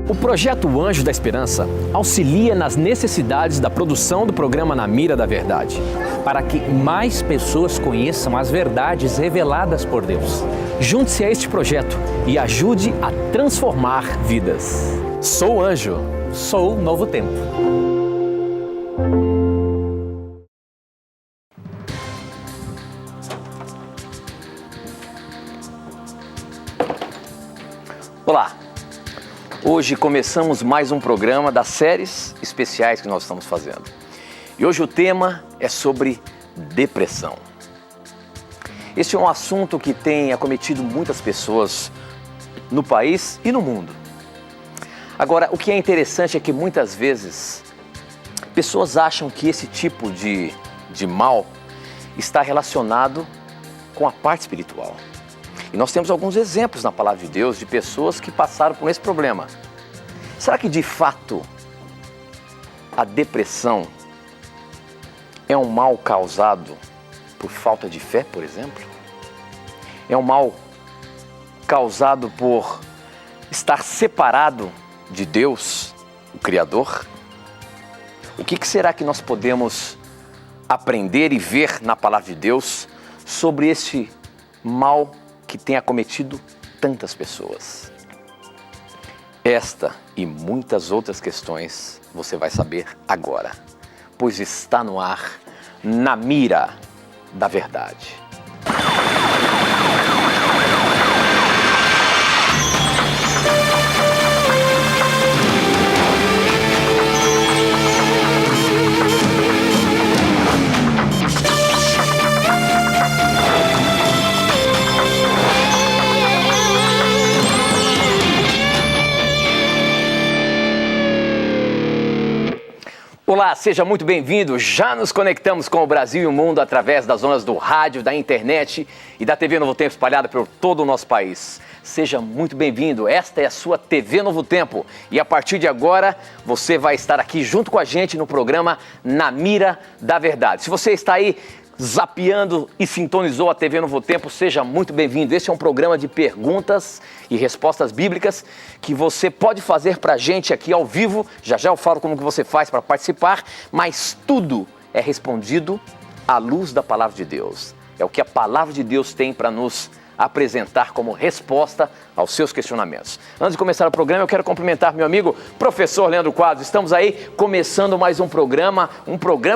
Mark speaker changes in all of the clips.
Speaker 1: O projeto Anjo da Esperança auxilia nas necessidades da produção do programa Na Mira da Verdade,
Speaker 2: para que mais pessoas conheçam as verdades reveladas por Deus.
Speaker 1: Junte-se a este projeto e ajude a transformar vidas. Sou Anjo.
Speaker 2: Sou Novo Tempo.
Speaker 1: Olá! Hoje começamos mais um programa das séries especiais que nós estamos fazendo. E hoje o tema é sobre depressão. Este é um assunto que tem acometido muitas pessoas no país e no mundo. Agora, o que é interessante é que muitas vezes pessoas acham que esse tipo de mal está relacionado com a parte espiritual. E nós temos alguns exemplos na Palavra de Deus de pessoas que passaram por esse problema. Será que de fato a depressão é um mal causado por falta de fé, por exemplo? É um mal causado por estar separado de Deus, o Criador? O que será que nós podemos aprender e ver na Palavra de Deus sobre esse mal que tem acometido tantas pessoas? Esta e muitas outras questões você vai saber agora, pois está no ar, Na Mira da Verdade. Olá, seja muito bem-vindo. Já nos conectamos com o Brasil e o mundo através das ondas do rádio, da internet e da TV Novo Tempo espalhada por todo o nosso país. Seja muito bem-vindo. Esta é a sua TV Novo Tempo e a partir de agora você vai estar aqui junto com a gente no programa Na Mira da Verdade. Se você está aí zapeando e sintonizou a TV Novo Tempo, seja muito bem-vindo. Esse é um programa de perguntas e respostas bíblicas que você pode fazer pra gente aqui ao vivo. Já já eu falo como que você faz para participar, mas tudo é respondido à luz da Palavra de Deus. É o que a Palavra de Deus tem para nos apresentar como resposta aos seus questionamentos. Antes de começar o programa, eu quero cumprimentar meu amigo professor Leandro Quadros. Estamos aí começando mais um programa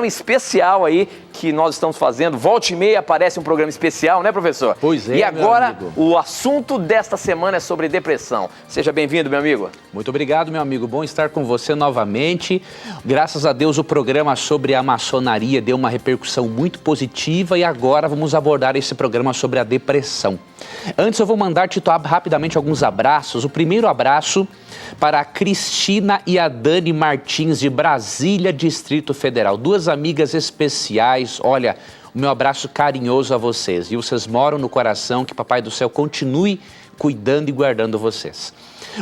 Speaker 1: especial aí que nós estamos fazendo. Volta e meia aparece um programa especial, né, professor?
Speaker 2: Pois é,
Speaker 1: e agora o assunto desta semana é sobre depressão. Seja bem-vindo, meu amigo.
Speaker 2: Muito obrigado, meu amigo. Bom estar com você novamente. Graças a Deus o programa sobre a maçonaria deu uma repercussão muito positiva e agora vamos abordar esse programa sobre a depressão. Antes eu vou mandar titular rapidamente alguns abraços. O primeiro abraço para a Cristina e a Dani Martins de Brasília, Distrito Federal. Duas amigas especiais. Olha, o meu abraço carinhoso a vocês. E vocês moram no coração, que Papai do Céu continue cuidando e guardando vocês.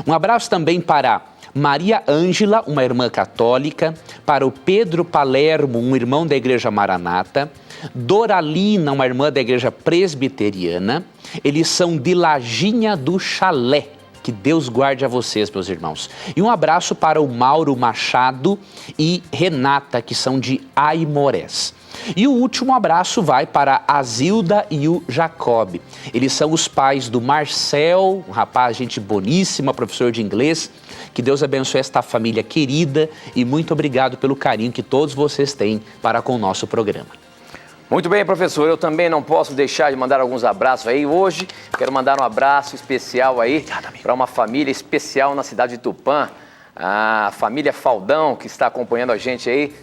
Speaker 2: Um abraço também para Maria Ângela, uma irmã católica, para o Pedro Palermo, um irmão da Igreja Maranata, Doralina, uma irmã da Igreja Presbiteriana. Eles são de Lajinha do Chalé. Que Deus guarde a vocês, meus irmãos. E um abraço para o Mauro Machado e Renata, que são de Aimorés. E o último abraço vai para a Zilda e o Jacob. Eles são os pais do Marcel, um rapaz, gente boníssima, professor de inglês. Que Deus abençoe esta família querida e muito obrigado pelo carinho que todos vocês têm para com o nosso programa.
Speaker 1: Muito bem, professor, eu também não posso deixar de mandar alguns abraços aí. Hoje quero mandar um abraço especial aí para uma família especial na cidade de Tupã. A família Faldão, que está acompanhando a gente aí,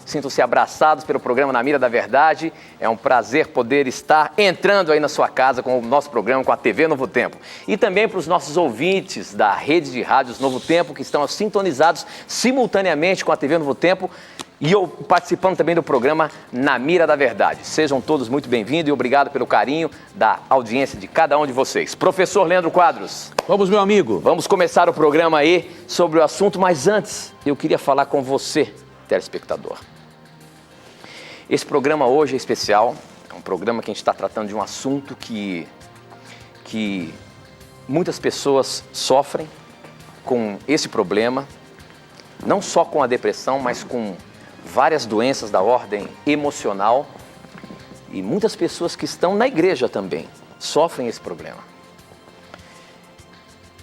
Speaker 1: sintam-se abraçados pelo programa Na Mira da Verdade. É um prazer poder estar entrando aí na sua casa com o nosso programa, com a TV Novo Tempo. E também para os nossos ouvintes da rede de rádios Novo Tempo, que estão sintonizados simultaneamente com a TV Novo Tempo. E eu participando também do programa Na Mira da Verdade. Sejam todos muito bem-vindos e obrigado pelo carinho da audiência de cada um de vocês. Professor Leandro Quadros.
Speaker 2: Vamos, meu amigo.
Speaker 1: Vamos começar o programa aí sobre o assunto, mas antes eu queria falar com você, telespectador. Esse programa hoje é especial, é um programa que a gente está tratando de um assunto que muitas pessoas sofrem com esse problema, não só com a depressão, mas com várias doenças da ordem emocional, e muitas pessoas que estão na igreja também sofrem esse problema.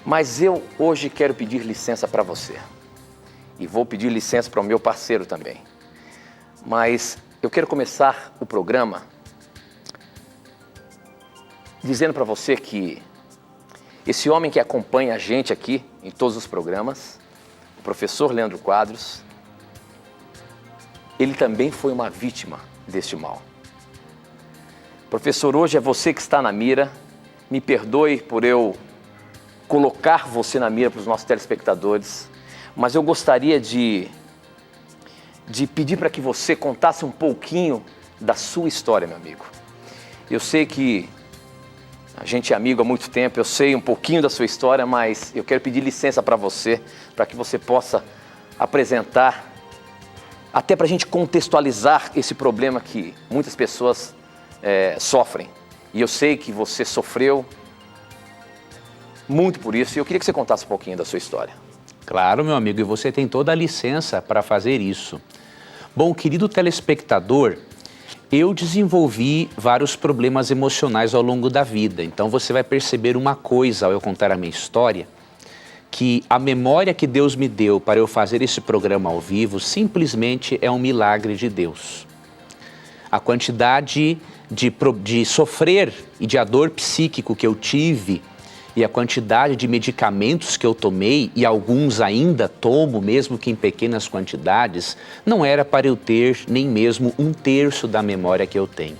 Speaker 1: Mas eu hoje quero pedir licença para você, e vou pedir licença para o meu parceiro também. Mas eu quero começar o programa dizendo para você que esse homem que acompanha a gente aqui em todos os programas, o professor Leandro Quadros, ele também foi uma vítima deste mal. Professor, hoje é você que está na mira. Me perdoe por eu colocar você na mira para os nossos telespectadores, mas eu gostaria de pedir para que você contasse um pouquinho da sua história, meu amigo. Eu sei que a gente é amigo há muito tempo, eu sei um pouquinho da sua história, mas eu quero pedir licença para você, para que você possa apresentar, até para a gente contextualizar esse problema que muitas pessoas sofrem. E eu sei que você sofreu muito por isso, e eu queria que você contasse um pouquinho da sua história.
Speaker 2: Claro, meu amigo, e você tem toda a licença para fazer isso. Bom, querido telespectador, eu desenvolvi vários problemas emocionais ao longo da vida. Então você vai perceber uma coisa ao eu contar a minha história, que a memória que Deus me deu para eu fazer esse programa ao vivo simplesmente é um milagre de Deus. A quantidade de sofrer e de dor psíquico que eu tive e a quantidade de medicamentos que eu tomei, e alguns ainda tomo, mesmo que em pequenas quantidades, não era para eu ter nem mesmo 1/3 da memória que eu tenho.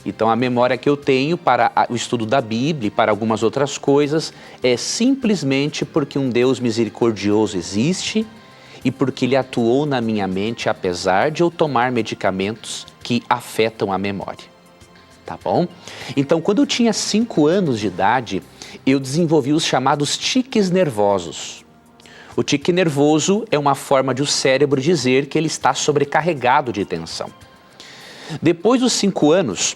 Speaker 2: Então a memória que eu tenho para o estudo da Bíblia e para algumas outras coisas é simplesmente porque um Deus misericordioso existe e porque Ele atuou na minha mente apesar de eu tomar medicamentos que afetam a memória. Tá bom? Então, quando eu tinha 5 anos de idade, eu desenvolvi os chamados tiques nervosos. O tique nervoso é uma forma de o cérebro dizer que ele está sobrecarregado de tensão. Depois dos 5 anos,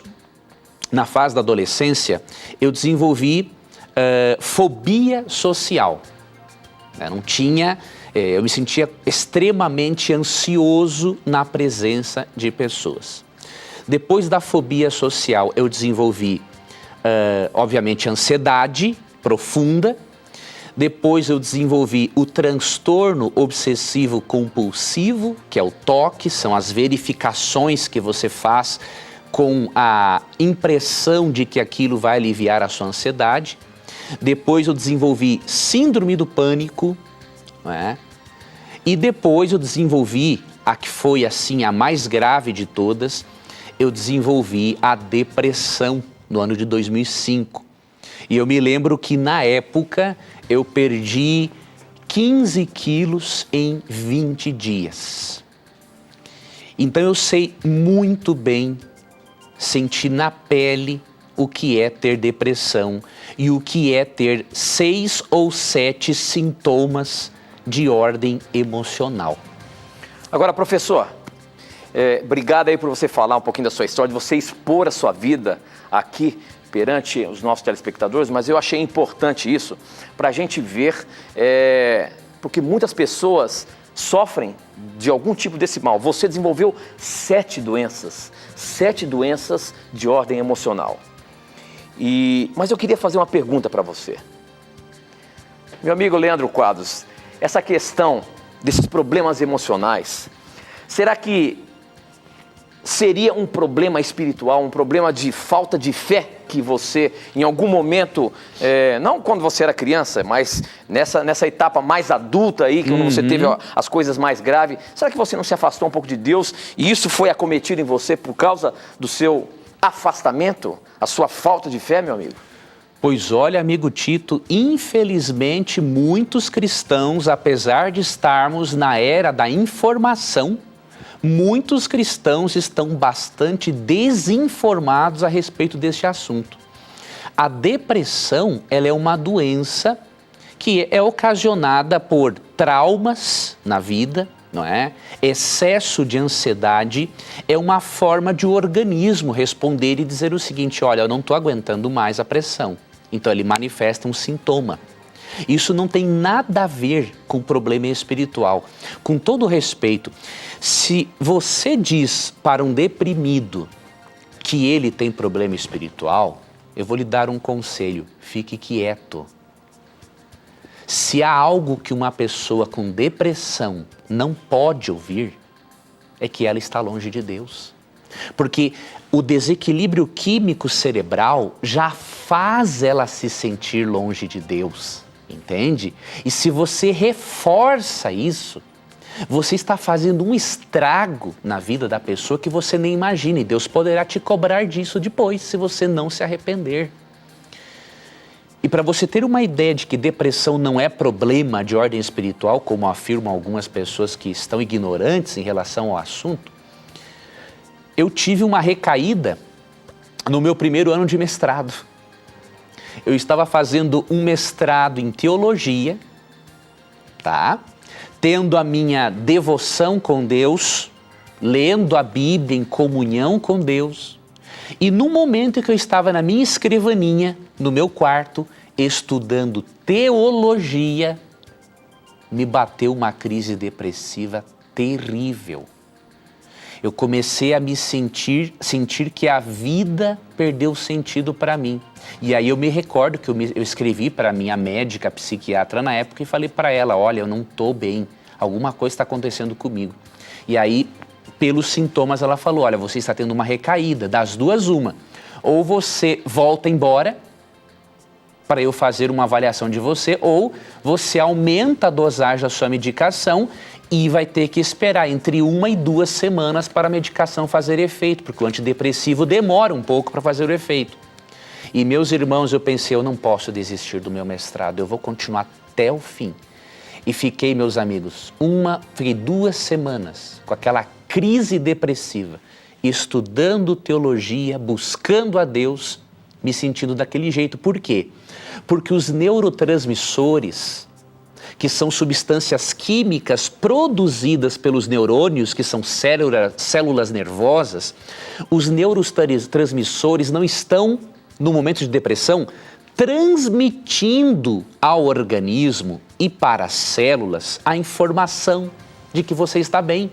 Speaker 2: na fase da adolescência, eu desenvolvi fobia social. Eu me sentia extremamente ansioso na presença de pessoas. Depois da fobia social, eu desenvolvi, obviamente, ansiedade profunda. Depois eu desenvolvi o transtorno obsessivo compulsivo, que é o TOC, são as verificações que você faz com a impressão de que aquilo vai aliviar a sua ansiedade. Depois eu desenvolvi síndrome do pânico, não é? E depois eu desenvolvi, a que foi assim a mais grave de todas, eu desenvolvi a depressão no ano de 2005. E eu me lembro que na época eu perdi 15 quilos em 20 dias. Então eu sei muito bem, sentir na pele o que é ter depressão e o que é ter 6 ou 7 sintomas de ordem emocional.
Speaker 1: Agora, professor, obrigado aí por você falar um pouquinho da sua história, de você expor a sua vida aqui perante os nossos telespectadores, mas eu achei importante isso para a gente ver, porque muitas pessoas sofrem de algum tipo desse mal. Você desenvolveu 7 doenças de ordem emocional. Mas eu queria fazer uma pergunta para você. Meu amigo Leandro Quadros, essa questão desses problemas emocionais, será que seria um problema espiritual, um problema de falta de fé que você, em algum momento, não quando você era criança, mas nessa etapa mais adulta aí, quando você teve as coisas mais graves, será que você não se afastou um pouco de Deus e isso foi acometido em você por causa do seu afastamento, a sua falta de fé, meu amigo?
Speaker 2: Pois olha, amigo Tito, infelizmente muitos cristãos, apesar de estarmos na era da informação, muitos cristãos estão bastante desinformados a respeito deste assunto. A depressão, ela é uma doença que é ocasionada por traumas na vida, não é? Excesso de ansiedade é uma forma de o organismo responder e dizer o seguinte: olha, eu não estou aguentando mais a pressão. Então ele manifesta um sintoma. Isso não tem nada a ver com problema espiritual. Com todo respeito, se você diz para um deprimido que ele tem problema espiritual, eu vou lhe dar um conselho: fique quieto. Se há algo que uma pessoa com depressão não pode ouvir, é que ela está longe de Deus. Porque o desequilíbrio químico cerebral já faz ela se sentir longe de Deus, entende? E se você reforça isso, você está fazendo um estrago na vida da pessoa que você nem imagina. E Deus poderá te cobrar disso depois, se você não se arrepender. E para você ter uma ideia de que depressão não é problema de ordem espiritual, como afirmam algumas pessoas que estão ignorantes em relação ao assunto, eu tive uma recaída no meu primeiro ano de mestrado. Eu estava fazendo um mestrado em teologia, tá? Tendo a minha devoção com Deus, lendo a Bíblia em comunhão com Deus. E no momento que eu estava na minha escrivaninha, no meu quarto, estudando teologia, me bateu uma crise depressiva terrível. Eu comecei a me sentir que a vida perdeu sentido para mim. E aí eu me recordo que eu escrevi para a minha médica psiquiatra na época e falei para ela: olha, eu não estou bem, alguma coisa está acontecendo comigo. E aí, pelos sintomas, ela falou: olha, você está tendo uma recaída, das duas uma. Ou você volta embora para eu fazer uma avaliação de você, ou você aumenta a dosagem da sua medicação e vai ter que esperar entre 1 e 2 semanas para a medicação fazer efeito, porque o antidepressivo demora um pouco para fazer o efeito. E meus irmãos, eu pensei, eu não posso desistir do meu mestrado, eu vou continuar até o fim. E fiquei, meus amigos, fiquei 2 semanas com aquela crise depressiva, estudando teologia, buscando a Deus, me sentindo daquele jeito. Por quê? Porque os neurotransmissores, que são substâncias químicas produzidas pelos neurônios, que são células nervosas, os neurotransmissores não estão, no momento de depressão, transmitindo ao organismo e para as células a informação de que você está bem.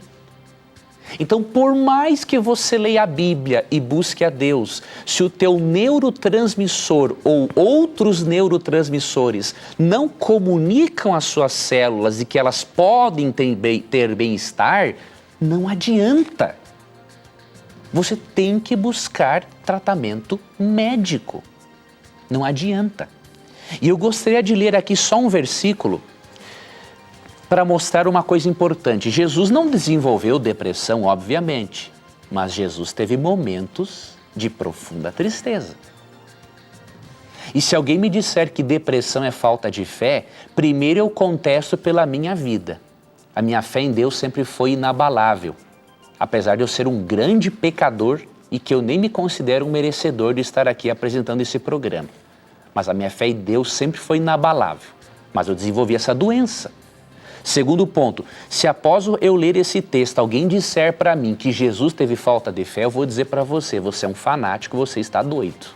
Speaker 2: Então, por mais que você leia a Bíblia e busque a Deus, se o teu neurotransmissor ou outros neurotransmissores não comunicam às suas células e que elas podem ter bem-estar, não adianta. Você tem que buscar tratamento médico. Não adianta. E eu gostaria de ler aqui só um versículo para mostrar uma coisa importante. Jesus não desenvolveu depressão, obviamente, mas Jesus teve momentos de profunda tristeza. E se alguém me disser que depressão é falta de fé, primeiro eu contesto pela minha vida. A minha fé em Deus sempre foi inabalável, apesar de eu ser um grande pecador e que eu nem me considero um merecedor de estar aqui apresentando esse programa. Mas a minha fé em Deus sempre foi inabalável, mas eu desenvolvi essa doença. Segundo ponto, se após eu ler esse texto alguém disser para mim que Jesus teve falta de fé, eu vou dizer para você, você é um fanático, você está doido,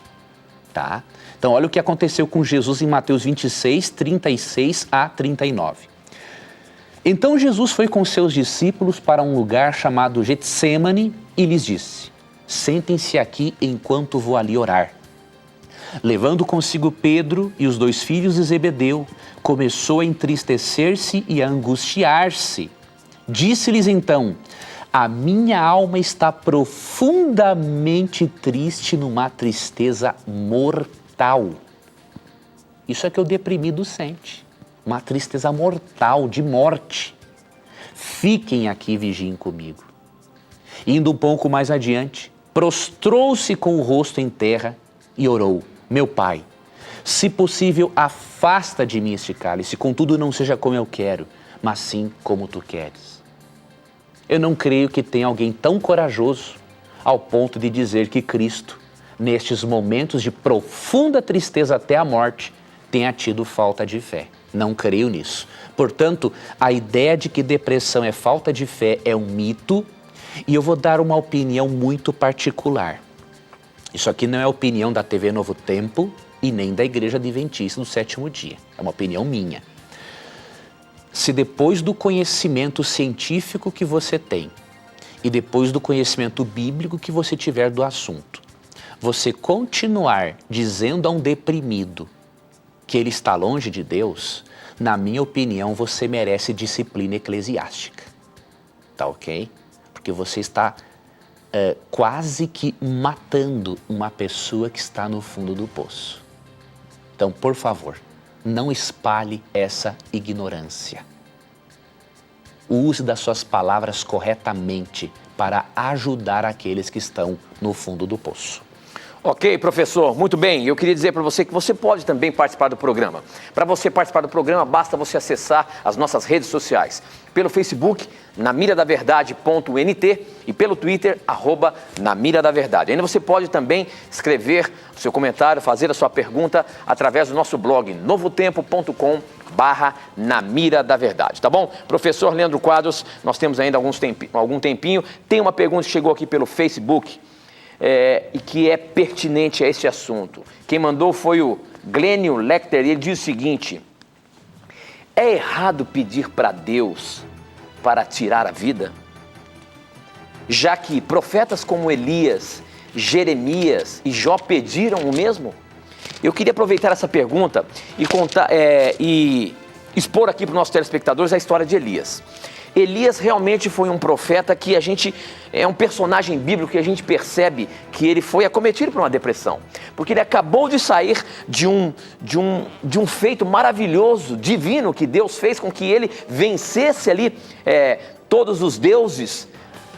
Speaker 2: tá? Então olha o que aconteceu com Jesus em Mateus 26, 36 a 39. Então Jesus foi com seus discípulos para um lugar chamado Getsêmani e lhes disse: sentem-se aqui enquanto vou ali orar. Levando consigo Pedro e os 2 filhos de Zebedeu, começou a entristecer-se e a angustiar-se. Disse-lhes então: a minha alma está profundamente triste, numa tristeza mortal. Isso é que o deprimido sente, uma tristeza mortal, de morte. Fiquem aqui e vigiem comigo. Indo um pouco mais adiante, prostrou-se com o rosto em terra e orou: meu Pai, se possível, afasta de mim este cálice, contudo não seja como eu quero, mas sim como tu queres. Eu não creio que tenha alguém tão corajoso ao ponto de dizer que Cristo, nestes momentos de profunda tristeza até a morte, tenha tido falta de fé. Não creio nisso. Portanto, a ideia de que depressão é falta de fé é um mito, e eu vou dar uma opinião muito particular. Isso aqui não é a opinião da TV Novo Tempo, e nem da Igreja Adventista do Sétimo Dia. É uma opinião minha. Se depois do conhecimento científico que você tem e depois do conhecimento bíblico que você tiver do assunto, você continuar dizendo a um deprimido que ele está longe de Deus, na minha opinião, você merece disciplina eclesiástica. Tá ok? Porque você está quase que matando uma pessoa que está no fundo do poço. Então, por favor, não espalhe essa ignorância. Use das suas palavras corretamente para ajudar aqueles que estão no fundo do poço.
Speaker 1: Ok, professor, muito bem. Eu queria dizer para você que você pode também participar do programa. Para você participar do programa, basta você acessar as nossas redes sociais. Pelo Facebook, namiradaverdade.nt e pelo Twitter, @namiradaverdade. Ainda você pode também escrever o seu comentário, fazer a sua pergunta através do nosso blog, novotempo.com/namiradaverdade, tá bom? Professor Leandro Quadros, nós temos ainda algum tempinho. Tem uma pergunta que chegou aqui pelo Facebook, e que é pertinente a esse assunto. Quem mandou foi o Glênio Lecter e ele diz o seguinte: é errado pedir para Deus para tirar a vida? Já que profetas como Elias, Jeremias e Jó pediram o mesmo? Eu queria aproveitar essa pergunta e expor aqui para os nossos telespectadores a história de Elias. Elias realmente foi um profeta que é um personagem bíblico que a gente percebe que ele foi acometido por uma depressão. Porque ele acabou de sair de um feito maravilhoso, divino, que Deus fez com que ele vencesse ali todos os deuses,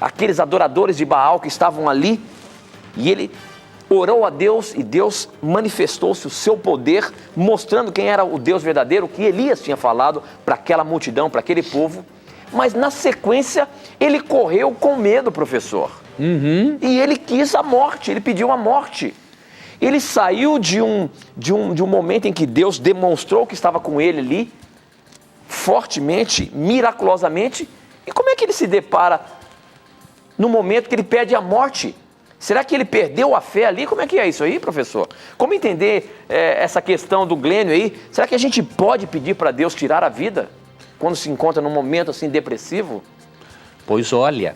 Speaker 1: aqueles adoradores de Baal que estavam ali. E ele orou a Deus e Deus manifestou-se o seu poder, mostrando quem era o Deus verdadeiro, que Elias tinha falado para aquela multidão, para aquele povo. Mas na sequência, ele correu com medo, professor. E ele quis a morte, ele pediu a morte. Ele saiu de um momento em que Deus demonstrou que estava com ele ali, fortemente, miraculosamente. E como é que ele se depara no momento que ele pede a morte? Será que ele perdeu a fé ali? Como é que é isso aí, professor? Como entender essa questão do Glênio aí? Será que a gente pode pedir para Deus tirar a vida quando se encontra num momento assim depressivo?
Speaker 2: Pois olha,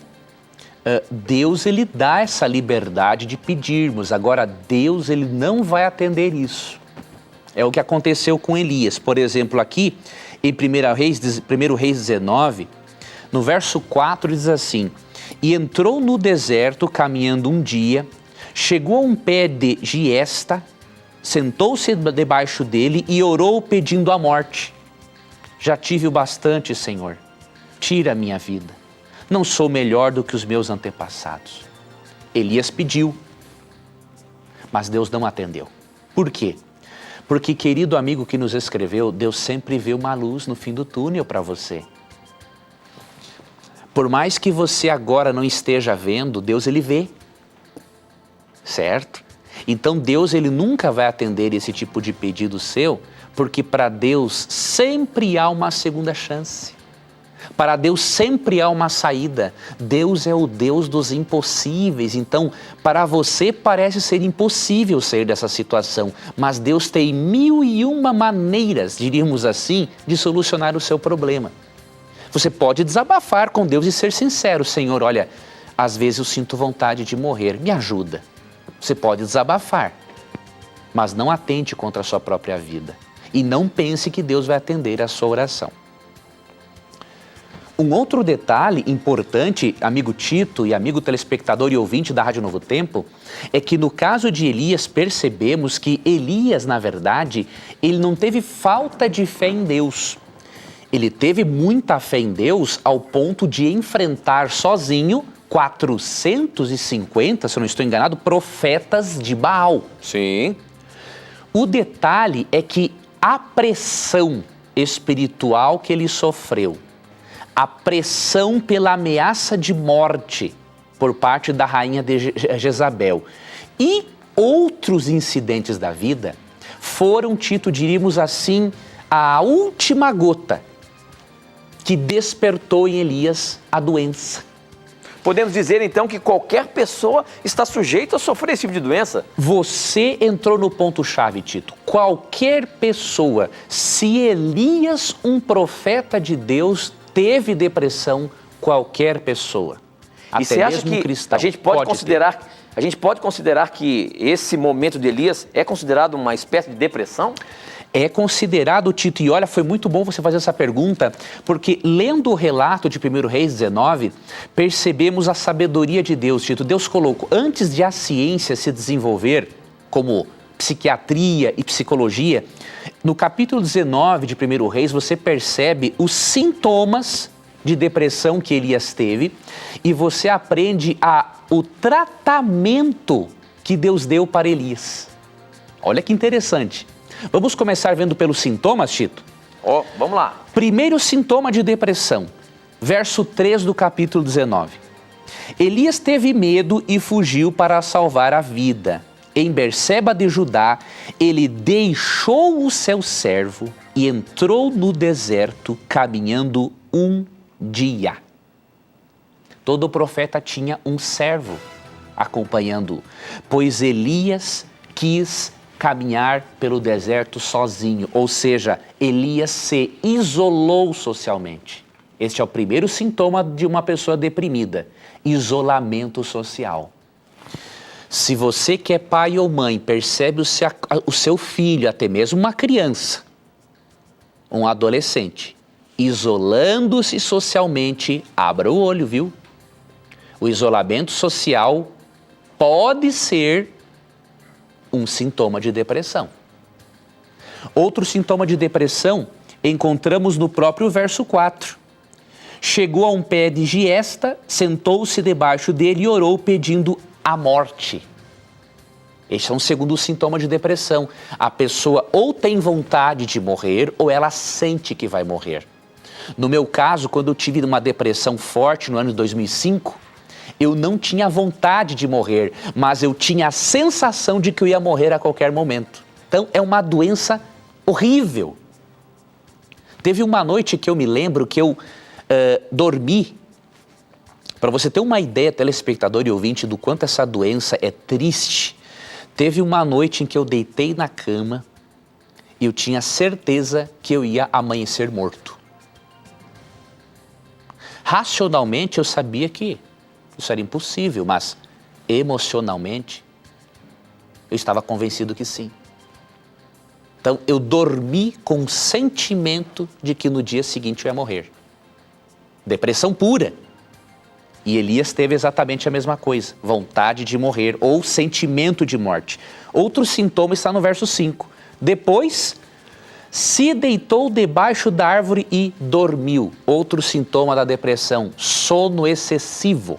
Speaker 2: Deus ele dá essa liberdade de pedirmos. Agora, Deus ele não vai atender isso. É o que aconteceu com Elias. Por exemplo, aqui em 1 Reis 19, no verso 4 diz assim: e entrou no deserto caminhando um dia, chegou a um pé de giesta, sentou-se debaixo dele e orou pedindo a morte. Já tive o bastante, Senhor. Tira a minha vida. Não sou melhor do que os meus antepassados. Elias pediu, mas Deus não atendeu. Por quê? Porque, querido amigo que nos escreveu, Deus sempre vê uma luz no fim do túnel para você. Por mais que você agora não esteja vendo, Deus ele vê. Certo? Então Deus ele nunca vai atender esse tipo de pedido seu, porque para Deus sempre há uma segunda chance. Para Deus sempre há uma saída. Deus é o Deus dos impossíveis. Então, para você parece ser impossível sair dessa situação, mas Deus tem 1001 maneiras, diríamos assim, de solucionar o seu problema. Você pode desabafar com Deus e ser sincero: Senhor, olha, às vezes eu sinto vontade de morrer, me ajuda. Você pode desabafar, mas não atente contra a sua própria vida. E não pense que Deus vai atender a sua oração. Um outro detalhe importante, amigo Tito e amigo telespectador e ouvinte da Rádio Novo Tempo, é que no caso de Elias percebemos que Elias, na verdade, ele não teve falta de fé em Deus. Ele teve muita fé em Deus ao ponto de enfrentar sozinho 450, se eu não estou enganado, profetas de Baal.
Speaker 1: Sim.
Speaker 2: O detalhe é que a pressão espiritual que ele sofreu, a pressão pela ameaça de morte por parte da rainha de Jezabel e outros incidentes da vida foram, Tito, diríamos assim, a última gota que despertou em Elias a doença.
Speaker 1: Podemos dizer então que qualquer pessoa está sujeita a sofrer esse tipo de doença?
Speaker 2: Você entrou no ponto-chave, Tito. Qualquer pessoa, se Elias, um profeta de Deus, teve depressão, qualquer pessoa.
Speaker 1: E você acha que
Speaker 2: cristão,
Speaker 1: a gente pode considerar que esse momento de Elias é considerado uma espécie de depressão?
Speaker 2: É considerado, Tito, e olha, foi muito bom você fazer essa pergunta, porque lendo o relato de 1 Reis 19, percebemos a sabedoria de Deus, Tito. Deus colocou, antes de a ciência se desenvolver, como psiquiatria e psicologia, no capítulo 19 de 1 Reis, você percebe os sintomas de depressão que Elias teve e você aprende o tratamento que Deus deu para Elias. Olha que interessante. Vamos começar vendo pelos sintomas, Tito?
Speaker 1: Vamos lá.
Speaker 2: Primeiro sintoma de depressão, verso 3 do capítulo 19. Elias teve medo e fugiu para salvar a vida. Em Berseba de Judá, ele deixou o seu servo e entrou no deserto caminhando um dia. Todo profeta tinha um servo acompanhando-o, pois Elias quis caminhar pelo deserto sozinho, ou seja, Elias se isolou socialmente. Este é o primeiro sintoma de uma pessoa deprimida, isolamento social. Se você que é pai ou mãe percebe o seu filho, até mesmo uma criança, um adolescente, isolando-se socialmente, abra o olho, viu? O isolamento social pode ser um sintoma de depressão. Outro sintoma de depressão encontramos no próprio verso 4. Chegou a um pé de giesta, sentou-se debaixo dele e orou pedindo a morte. Este é um segundo sintoma de depressão. A pessoa ou tem vontade de morrer ou ela sente que vai morrer. No meu caso, quando eu tive uma depressão forte no ano de 2005, eu não tinha vontade de morrer, mas eu tinha a sensação de que eu ia morrer a qualquer momento. Então, é uma doença horrível. Teve uma noite que eu me lembro que eu dormi. Para você ter uma ideia, telespectador e ouvinte, do quanto essa doença é triste, teve uma noite em que eu deitei na cama e eu tinha certeza que eu ia amanhecer morto. Racionalmente, eu sabia que isso era impossível, mas emocionalmente eu estava convencido que sim. Então eu dormi com o sentimento de que no dia seguinte eu ia morrer. Depressão pura. E Elias teve exatamente a mesma coisa, vontade de morrer ou sentimento de morte. Outro sintoma está no verso 5. Depois se deitou debaixo da árvore e dormiu. Outro sintoma da depressão, sono excessivo.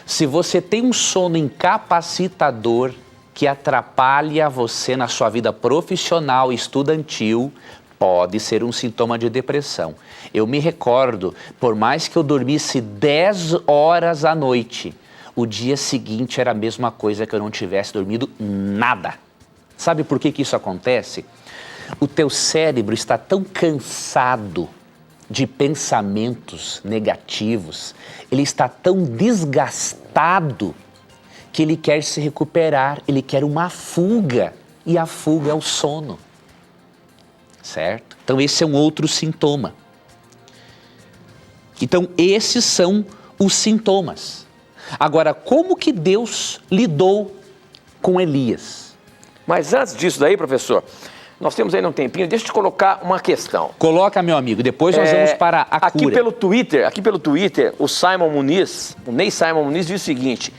Speaker 2: Se você tem um sono incapacitador que atrapalha você na sua vida profissional e estudantil, pode ser um sintoma de depressão. Eu me recordo, por mais que eu dormisse 10 horas à noite, o dia seguinte era a mesma coisa que eu não tivesse dormido nada. Sabe por que isso acontece? O teu cérebro está tão cansado de pensamentos negativos, ele está tão desgastado que ele quer se recuperar, ele quer uma fuga, e a fuga é o sono, certo? Então esse é um outro sintoma. Então esses são os sintomas. Agora, como que Deus lidou com Elias?
Speaker 1: Mas antes disso daí, professor, nós temos ainda um tempinho, deixa eu te colocar uma questão.
Speaker 2: Coloca, meu amigo, depois nós vamos para a
Speaker 1: aqui
Speaker 2: cura.
Speaker 1: Aqui pelo Twitter, o Ney Simon Muniz diz o seguinte,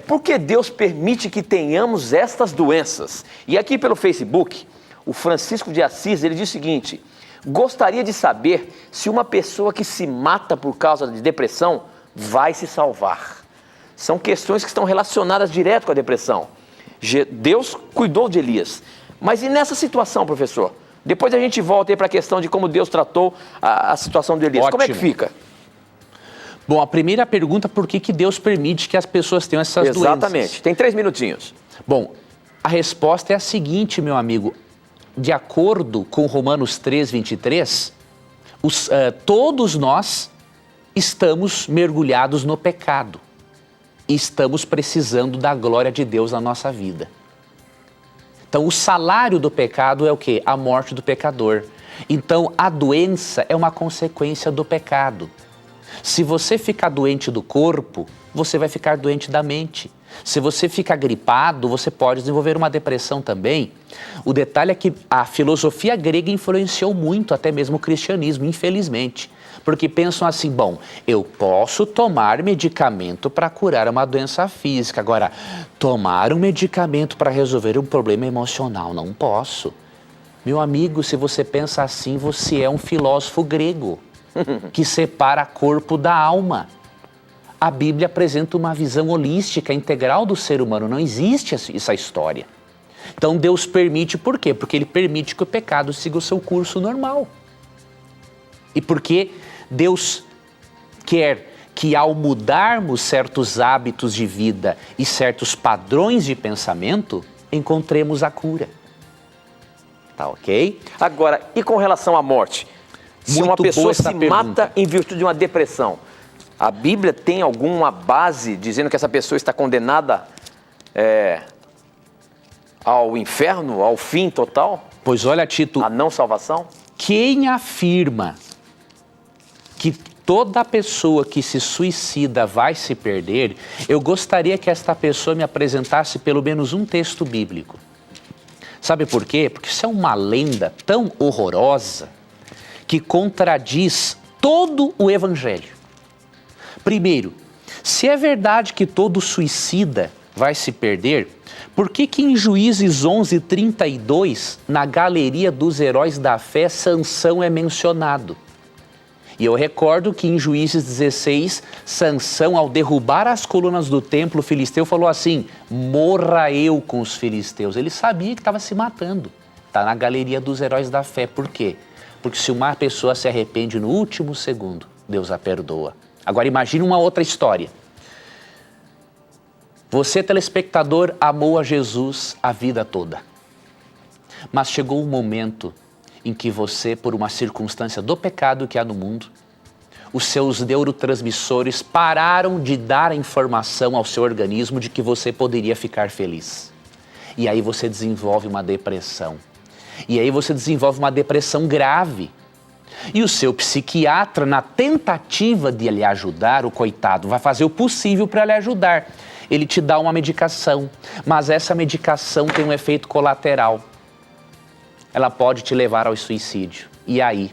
Speaker 1: por que Deus permite que tenhamos estas doenças? E aqui pelo Facebook, o Francisco de Assis, ele diz o seguinte, gostaria de saber se uma pessoa que se mata por causa de depressão vai se salvar. São questões que estão relacionadas direto com a depressão. Deus cuidou de Elias. Mas e nessa situação, professor? Depois a gente volta aí para a questão de como Deus tratou a situação de Elias.
Speaker 2: Ótimo.
Speaker 1: Como é que fica?
Speaker 2: Bom, a primeira pergunta, por que Deus permite que as pessoas tenham essas doenças?
Speaker 1: Exatamente. Tem 3 minutinhos.
Speaker 2: Bom, a resposta é a seguinte, meu amigo. De acordo com Romanos 3, 23, todos nós estamos mergulhados no pecado. E estamos precisando da glória de Deus na nossa vida. Então, o salário do pecado é o quê? A morte do pecador. Então, a doença é uma consequência do pecado. Se você ficar doente do corpo, você vai ficar doente da mente. Se você ficar gripado, você pode desenvolver uma depressão também. O detalhe é que a filosofia grega influenciou muito, até mesmo o cristianismo, infelizmente. Porque pensam assim, bom, eu posso tomar medicamento para curar uma doença física. Agora, tomar um medicamento para resolver um problema emocional, não posso. Meu amigo, se você pensa assim, você é um filósofo grego que separa corpo da alma. A Bíblia apresenta uma visão holística, integral do ser humano. Não existe essa história. Então Deus permite, por quê? Porque Ele permite que o pecado siga o seu curso normal. E porque Deus quer que ao mudarmos certos hábitos de vida e certos padrões de pensamento, encontremos a cura. Tá ok?
Speaker 1: Agora, e com relação à morte? Se
Speaker 2: Muito
Speaker 1: uma pessoa
Speaker 2: boa essa
Speaker 1: se
Speaker 2: pergunta.
Speaker 1: mata em virtude de uma depressão, a Bíblia tem alguma base dizendo que essa pessoa está condenada ao inferno, ao fim total?
Speaker 2: Pois olha, Tito,
Speaker 1: A não salvação?
Speaker 2: quem afirma que toda pessoa que se suicida vai se perder, eu gostaria que esta pessoa me apresentasse pelo menos um texto bíblico. Sabe por quê? Porque isso é uma lenda tão horrorosa que contradiz todo o Evangelho. Primeiro, se é verdade que todo suicida vai se perder, por que em Juízes 11:32, na galeria dos heróis da fé, Sansão é mencionado? E eu recordo que em Juízes 16, Sansão, ao derrubar as colunas do templo filisteu, falou assim, morra eu com os filisteus. Ele sabia que estava se matando. Está na galeria dos heróis da fé. Por quê? Porque se uma pessoa se arrepende no último segundo, Deus a perdoa. Agora imagine uma outra história. Você, telespectador, amou a Jesus a vida toda. Mas chegou um momento em que você, por uma circunstância do pecado que há no mundo, os seus neurotransmissores pararam de dar a informação ao seu organismo de que você poderia ficar feliz. E aí você desenvolve uma depressão. E aí você desenvolve uma depressão grave. E o seu psiquiatra, na tentativa de lhe ajudar, o coitado, vai fazer o possível para lhe ajudar. Ele te dá uma medicação, mas essa medicação tem um efeito colateral. Ela pode te levar ao suicídio. E aí,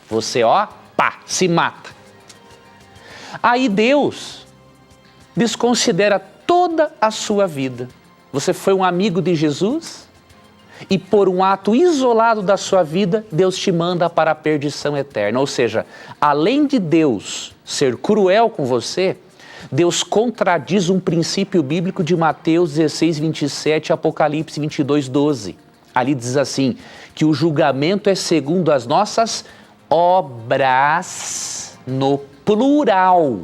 Speaker 2: você, se mata. Aí Deus desconsidera toda a sua vida. Você foi um amigo de Jesus e por um ato isolado da sua vida, Deus te manda para a perdição eterna. Ou seja, além de Deus ser cruel com você, Deus contradiz um princípio bíblico de Mateus 16:27 e Apocalipse 22:12. Ali diz assim, que o julgamento é segundo as nossas obras, no plural,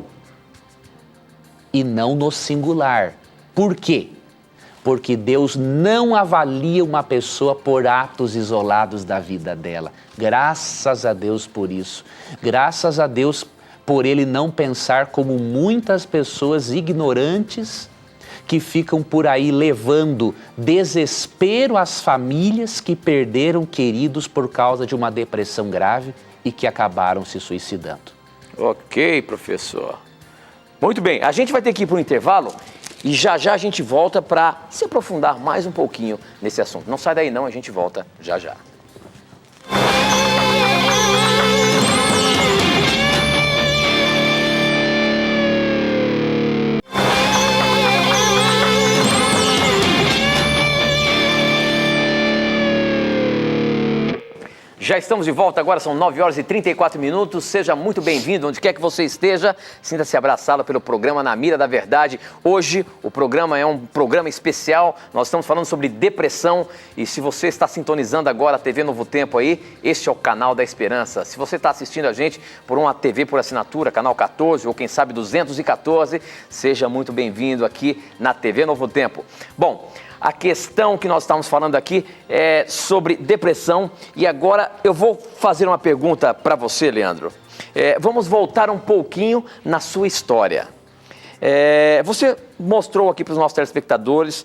Speaker 2: e não no singular. Por quê? Porque Deus não avalia uma pessoa por atos isolados da vida dela. Graças a Deus por isso. Graças a Deus por Ele não pensar como muitas pessoas ignorantes que ficam por aí levando desespero às famílias que perderam queridos por causa de uma depressão grave e que acabaram se suicidando.
Speaker 1: Ok, professor. Muito bem, a gente vai ter que ir para o intervalo e já a gente volta para se aprofundar mais um pouquinho nesse assunto. Não sai daí não, a gente volta já já. Já estamos de volta, agora são 9h34. Seja muito bem-vindo, onde quer que você esteja. Sinta-se abraçado pelo programa Na Mira da Verdade. Hoje, o programa é um programa especial. Nós estamos falando sobre depressão. E se você está sintonizando agora a TV Novo Tempo aí, este é o canal da esperança. Se você está assistindo a gente por uma TV por assinatura, canal 14 ou quem sabe 214, seja muito bem-vindo aqui na TV Novo Tempo. Bom, a questão que nós estamos falando aqui é sobre depressão. E agora eu vou fazer uma pergunta para você, Leandro. Vamos voltar um pouquinho na sua história. Você mostrou aqui para os nossos telespectadores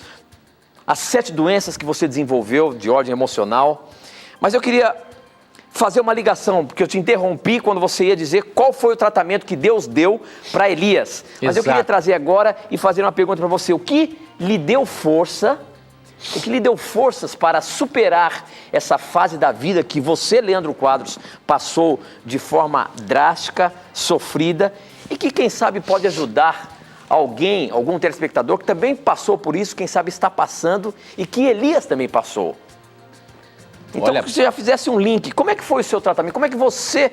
Speaker 1: as 7 doenças que você desenvolveu de ordem emocional. Mas eu queria fazer uma ligação, porque eu te interrompi quando você ia dizer qual foi o tratamento que Deus deu para Elias. Mas eu queria trazer agora e fazer uma pergunta para você. O que lhe deu forças para superar essa fase da vida que você, Leandro Quadros, passou de forma drástica, sofrida, e que, quem sabe, pode ajudar algum telespectador que também passou por isso, quem sabe está passando, e que Elias também passou. Então, se você já fizesse um link, como é que foi o seu tratamento? Como é que você...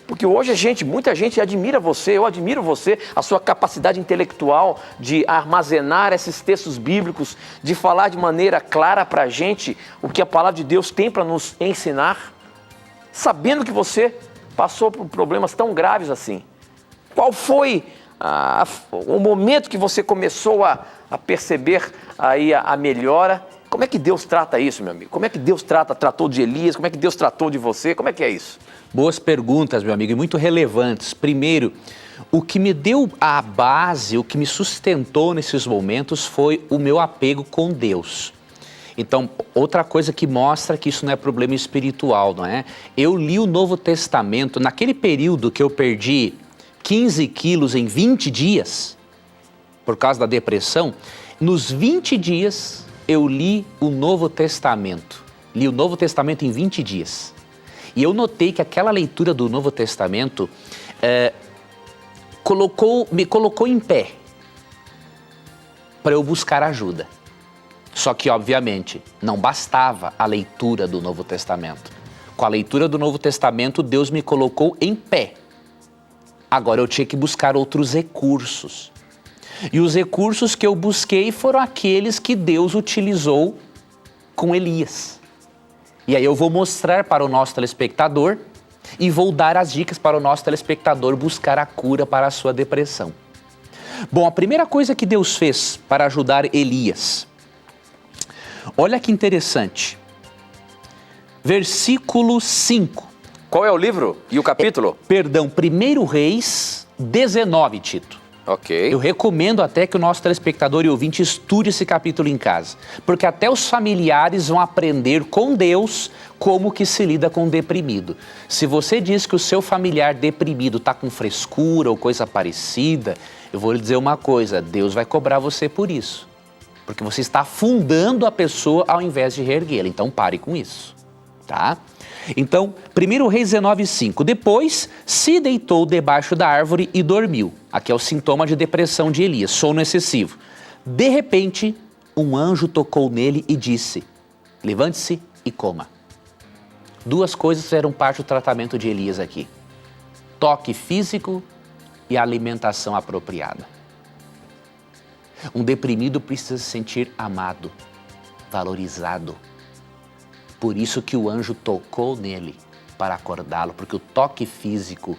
Speaker 1: Porque hoje muita gente admira você, eu admiro você, a sua capacidade intelectual de armazenar esses textos bíblicos, de falar de maneira clara para a gente o que a palavra de Deus tem para nos ensinar, sabendo que você passou por problemas tão graves assim. Qual foi o momento que você começou a perceber aí a melhora? Como é que Deus trata isso, meu amigo? Como é que Deus tratou de Elias? Como é que Deus tratou de você? Como é que é isso?
Speaker 2: Boas perguntas, meu amigo, e muito relevantes. Primeiro, o que me deu a base, o que me sustentou nesses momentos foi o meu apego com Deus. Então, outra coisa que mostra que isso não é problema espiritual, não é? Eu li o Novo Testamento, naquele período que eu perdi 15 quilos em 20 dias, por causa da depressão, nos 20 dias eu li o Novo Testamento. Li o Novo Testamento em 20 dias. E eu notei que aquela leitura do Novo Testamento me colocou em pé para eu buscar ajuda. Só que, obviamente, não bastava a leitura do Novo Testamento. Com a leitura do Novo Testamento, Deus me colocou em pé. Agora eu tinha que buscar outros recursos. E os recursos que eu busquei foram aqueles que Deus utilizou com Elias. E aí eu vou mostrar para o nosso telespectador e vou dar as dicas para o nosso telespectador buscar a cura para a sua depressão. Bom, a primeira coisa que Deus fez para ajudar Elias, olha que interessante. Versículo 5.
Speaker 1: Qual é o livro e o capítulo?
Speaker 2: 1 Reis 19, Tito.
Speaker 1: Ok.
Speaker 2: Eu recomendo até que o nosso telespectador e ouvinte estude esse capítulo em casa, porque até os familiares vão aprender com Deus como que se lida com o deprimido. Se você diz que o seu familiar deprimido está com frescura ou coisa parecida, eu vou lhe dizer uma coisa, Deus vai cobrar você por isso, porque você está afundando a pessoa ao invés de reerguê-la, então pare com isso, tá? Então, 1 Reis 19:5. Depois, se deitou debaixo da árvore e dormiu. Aqui é o sintoma de depressão de Elias, sono excessivo. De repente, um anjo tocou nele e disse, levante-se e coma. Duas coisas eram parte do tratamento de Elias aqui. Toque físico e alimentação apropriada. Um deprimido precisa se sentir amado, valorizado. Por isso que o anjo tocou nele para acordá-lo, porque o toque físico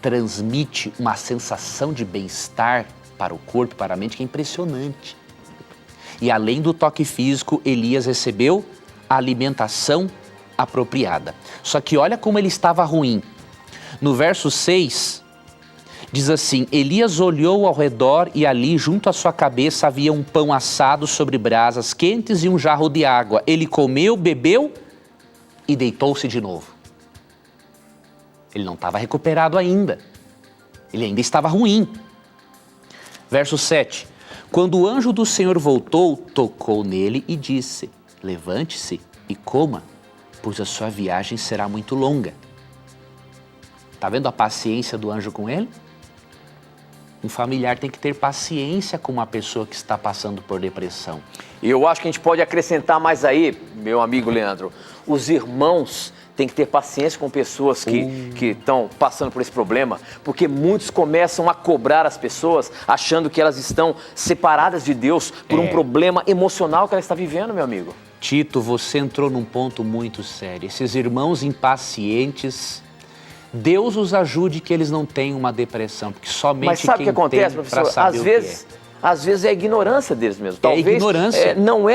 Speaker 2: transmite uma sensação de bem-estar para o corpo e para a mente que é impressionante. E além do toque físico, Elias recebeu a alimentação apropriada. Só que olha como ele estava ruim. No verso 6, diz assim, Elias olhou ao redor e ali, junto à sua cabeça, havia um pão assado sobre brasas quentes e um jarro de água. Ele comeu, bebeu e deitou-se de novo. Ele não estava recuperado ainda. Ele ainda estava ruim. Verso 7. Quando o anjo do Senhor voltou, tocou nele e disse, levante-se e coma, pois a sua viagem será muito longa. Está vendo a paciência do anjo com ele? Um familiar tem que ter paciência com uma pessoa que está passando por depressão.
Speaker 1: E eu acho que a gente pode acrescentar mais aí, meu amigo Leandro, os irmãos têm que ter paciência com pessoas que estão passando por esse problema, porque muitos começam a cobrar as pessoas achando que elas estão separadas de Deus por um problema emocional que ela está vivendo, meu amigo.
Speaker 2: Tito, você entrou num ponto muito sério. Esses irmãos impacientes, Deus os ajude que eles não tenham uma depressão, porque somente
Speaker 1: Mas sabe o que acontece, professor? Às vezes às vezes é a ignorância deles mesmo. Talvez,
Speaker 2: ignorância.
Speaker 1: Não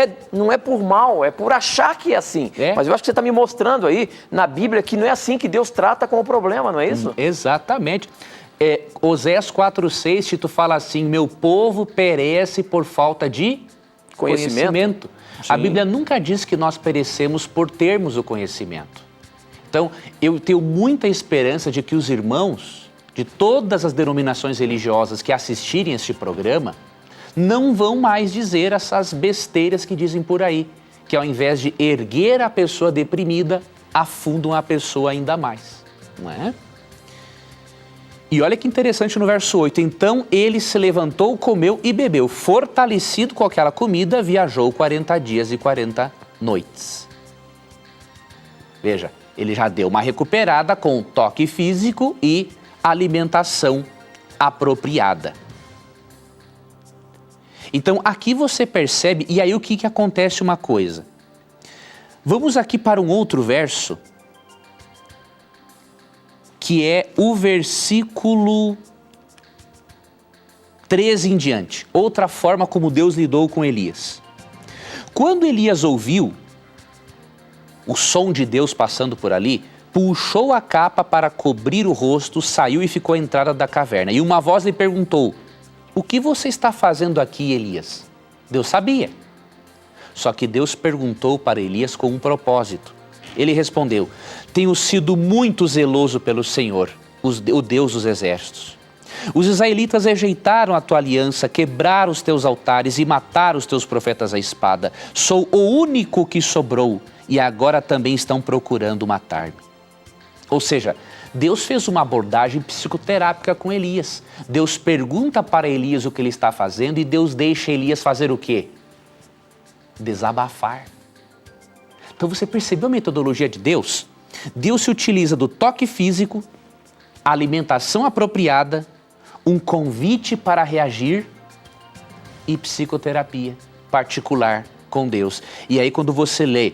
Speaker 1: é por mal, é por achar que é assim. Mas eu acho que você está me mostrando aí na Bíblia que não é assim que Deus trata com o problema, não é isso?
Speaker 2: Exatamente. Oséias 4,6, Tito fala assim, meu povo perece por falta de conhecimento. A Bíblia nunca diz que nós perecemos por termos o conhecimento. Então, eu tenho muita esperança de que os irmãos de todas as denominações religiosas que assistirem este programa não vão mais dizer essas besteiras que dizem por aí, que ao invés de erguer a pessoa deprimida, afundam a pessoa ainda mais, não é? E olha que interessante no verso 8, então ele se levantou, comeu e bebeu, fortalecido com aquela comida, viajou 40 dias e 40 noites. Veja, ele já deu uma recuperada com toque físico e alimentação apropriada. Então aqui você percebe, e aí o que acontece uma coisa. Vamos aqui para um outro verso, que é o versículo 13 em diante. Outra forma como Deus lidou com Elias. Quando Elias ouviu o som de Deus passando por ali, puxou a capa para cobrir o rosto, saiu e ficou à entrada da caverna. E uma voz lhe perguntou, o que você está fazendo aqui, Elias? Deus sabia. Só que Deus perguntou para Elias com um propósito. Ele respondeu, tenho sido muito zeloso pelo Senhor, o Deus dos exércitos. Os israelitas rejeitaram a tua aliança, quebraram os teus altares e mataram os teus profetas à espada. Sou o único que sobrou e agora também estão procurando matar-me. Ou seja, Deus fez uma abordagem psicoterápica com Elias. Deus pergunta para Elias o que ele está fazendo e Deus deixa Elias fazer o quê? Desabafar. Então você percebeu a metodologia de Deus? Deus se utiliza do toque físico, alimentação apropriada, um convite para reagir e psicoterapia particular com Deus. E aí quando você lê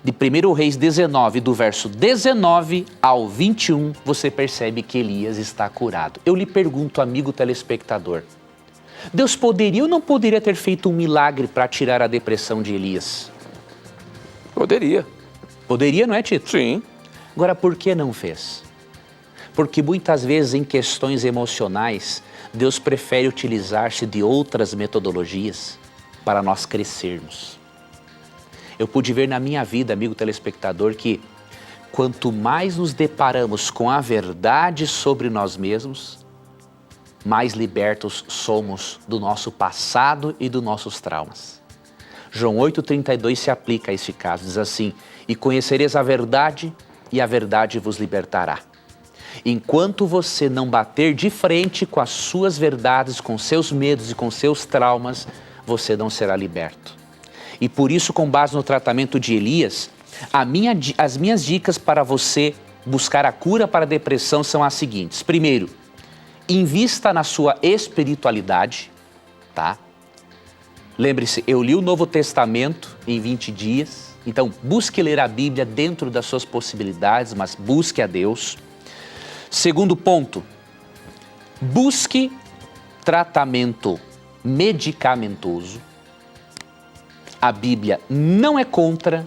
Speaker 2: de 1 Reis 19, do verso 19 ao 21, você percebe que Elias está curado. Eu lhe pergunto, amigo telespectador, Deus poderia ou não poderia ter feito um milagre para tirar a depressão de Elias?
Speaker 1: Poderia.
Speaker 2: Poderia, não é, Tito?
Speaker 1: Sim.
Speaker 2: Agora, por que não fez? Porque muitas vezes em questões emocionais, Deus prefere utilizar-se de outras metodologias para nós crescermos. Eu pude ver na minha vida, amigo telespectador, que quanto mais nos deparamos com a verdade sobre nós mesmos, mais libertos somos do nosso passado e dos nossos traumas. João 8,32 se aplica a esse caso, diz assim, e conhecereis a verdade e a verdade vos libertará. Enquanto você não bater de frente com as suas verdades, com seus medos e com seus traumas, você não será liberto. E por isso, com base no tratamento de Elias, as minhas dicas para você buscar a cura para a depressão são as seguintes. Primeiro, invista na sua espiritualidade, tá? Lembre-se, eu li o Novo Testamento em 20 dias, então busque ler a Bíblia dentro das suas possibilidades, mas busque a Deus. Segundo ponto, busque tratamento medicamentoso. A Bíblia não é contra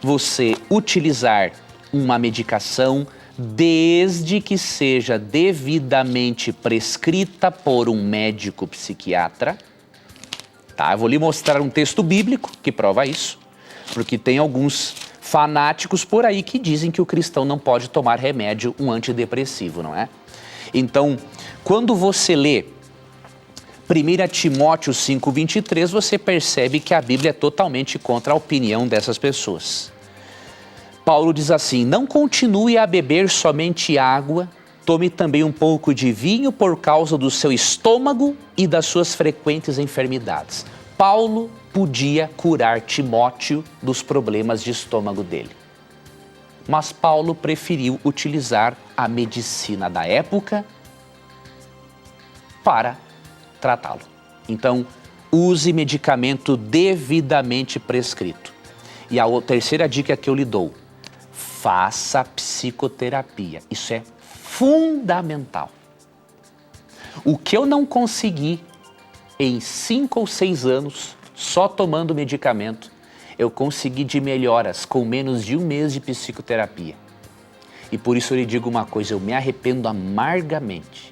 Speaker 2: você utilizar uma medicação desde que seja devidamente prescrita por um médico psiquiatra. Tá, eu vou lhe mostrar um texto bíblico que prova isso, porque tem alguns fanáticos por aí que dizem que o cristão não pode tomar remédio, um antidepressivo, não é? Então, quando você lê 1 Timóteo 5,23, você percebe que a Bíblia é totalmente contra a opinião dessas pessoas. Paulo diz assim, não continue a beber somente água, tome também um pouco de vinho por causa do seu estômago e das suas frequentes enfermidades. Paulo podia curar Timóteo dos problemas de estômago dele. Mas Paulo preferiu utilizar a medicina da época para tratá-lo. Então, use medicamento devidamente prescrito. E a terceira dica que eu lhe dou, faça psicoterapia. Isso é fundamental. O que eu não consegui em 5 ou 6 anos, só tomando medicamento, eu consegui de melhoras com menos de 1 mês de psicoterapia. E por isso eu lhe digo uma coisa, eu me arrependo amargamente